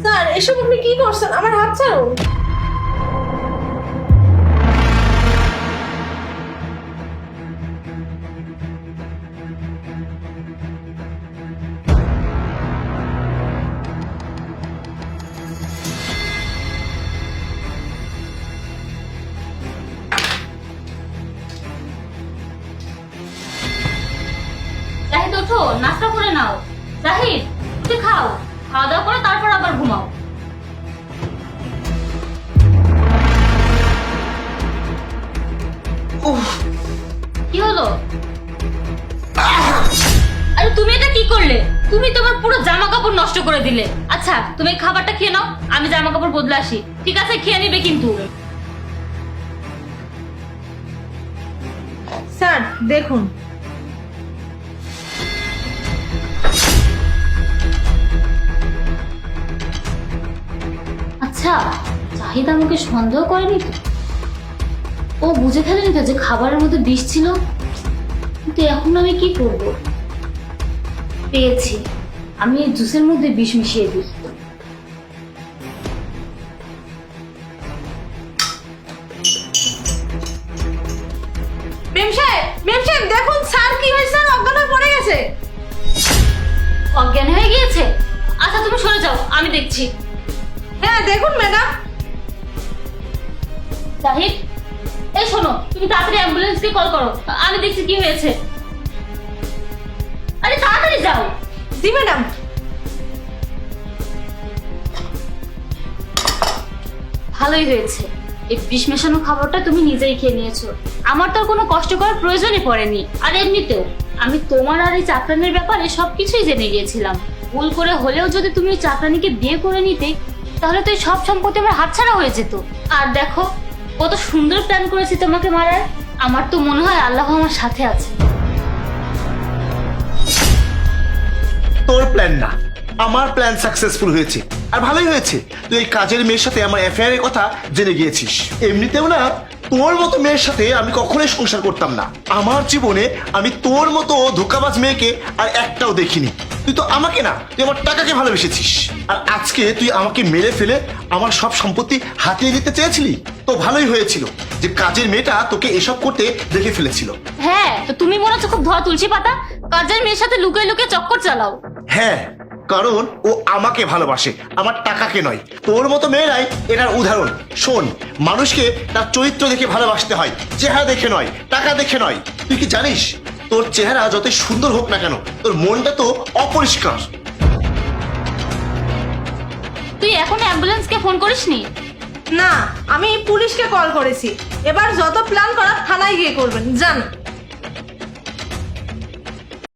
Sir এসব আপনি কি করছেন? আমার হাত ছাড়ুন। জাহিদ ওঠো, নাস্তা করে নাও। জাহিদ উঠে খাও, খাওয়া দাওয়া করে তারপর আবার ঘুমাও। কি হলো? আরে তুমি এটা কি করলে? তুমি তোমার পুরো জামা কাপড় নষ্ট করে দিলে। আচ্ছা তুমি খাবারটা খেয়ে নাও, আমি জামা কাপড় বদলে আসি। ঠিক আছে, খেয়ে নিবে কিন্তু। স্যার দেখুন। আচ্ছা জাহিদ আমাকে সন্দেহ করেনি তো? ও বুঝে ফেলেনি তো যে খাবারের মধ্যে বিষ ছিল? কিন্তু এখন আমি কি করব? পেয়েছি, আমি এই জুসের মধ্যে বিষ মিশিয়ে দিই। মেম সাহেব দেখুন স্যার কি হয়েছে, স্যার অজ্ঞান হয়ে পড়ে গেছে। অজ্ঞান হয়ে গিয়েছে? আচ্ছা তুমি সরে যাও, আমি দেখছি। হ্যাঁ দেখুন ম্যাডাম। জাহিদ এই শোনো, তুমি তাড়াতাড়ি অ্যাম্বুলেন্সকে কল করো, আমি দেখছি কি হয়েছে। আরে তাড়াতাড়ি যাও। জি ম্যাডাম। ভালোই হয়েছে, এই বিষ মেশানো খাবারটা তুমি নিজেই খেয়ে নিয়েছো। আমার তো আর কোনো কষ্ট করার প্রয়োজনই পড়েনি। আর এমনিতেও আমি তোমার আর এই চাকরানির ব্যাপারে সবকিছুই জেনে গিয়েছিলাম। ভুল করে হলেও যদি তুমি ওই চাকরানিকে বিয়ে করে নিতে, তাহলে তো এই সব সম্পত্তি আমার হাতছাড়া হয়ে যেত। আর দেখো কত সুন্দর প্ল্যান করেছি তোমাকে মারার। আমার তো মনে হয় আল্লাহ আমার সাথে আছে। তোর প্ল্যান না, আমার প্ল্যান সাকসেসফুল হয়েছে। আর ভালোই হয়েছে তুই এই কাজের মেয়ের সাথে আমার অ্যাফেয়ারের কথা জেনে গিয়েছিস। এমনিতেও না তোর মতো মেয়ের সাথে আমি কখনোই সংসার করতাম না। আমার জীবনে আমি তোর মতো ধোঁকাবাজ মেয়েকে আর একটাও দেখিনি। তুই তো আমাকে না, তুই আমার টাকাকে ভালোবেসেছিস। আর আজকে তুই আমাকে মেরে ফেলে আমার সব সম্পত্তি হাতিয়ে নিতে চেয়েছিলি। তো ভালোই হয়েছিল যে কাজের মেয়েটা তোকে এসব করতে দেখে ফেলেছিল। হ্যাঁ, তো তুমি মনে হচ্ছে খুব ধোয়া তুলসী পাতা, কাজের মেয়ের সাথে লুকিয়ে লুকিয়ে চক্কর চালাও। হ্যাঁ, কারণ ও আমাকে ভালোবাসে, আমার টাকাকে নয়। তোর মতো মেয়েরাই এটার উদাহরণ। শোন, মানুষকে তার চরিত্র দেখে ভালোবাসতে হয়, চেহারা দেখে নয়, টাকা দেখে নয়। তুই কি জানিস তোর চেহারা যতই সুন্দর হোক না কেন, তোর মনটা তো অপরিষ্কার। তুই এখন অ্যাম্বুলেন্সকে ফোন করিসনি? না, আমি পুলিশকে কল করেছি। এবার যত প্ল্যান করার থানায় গিয়ে করবেন, যান।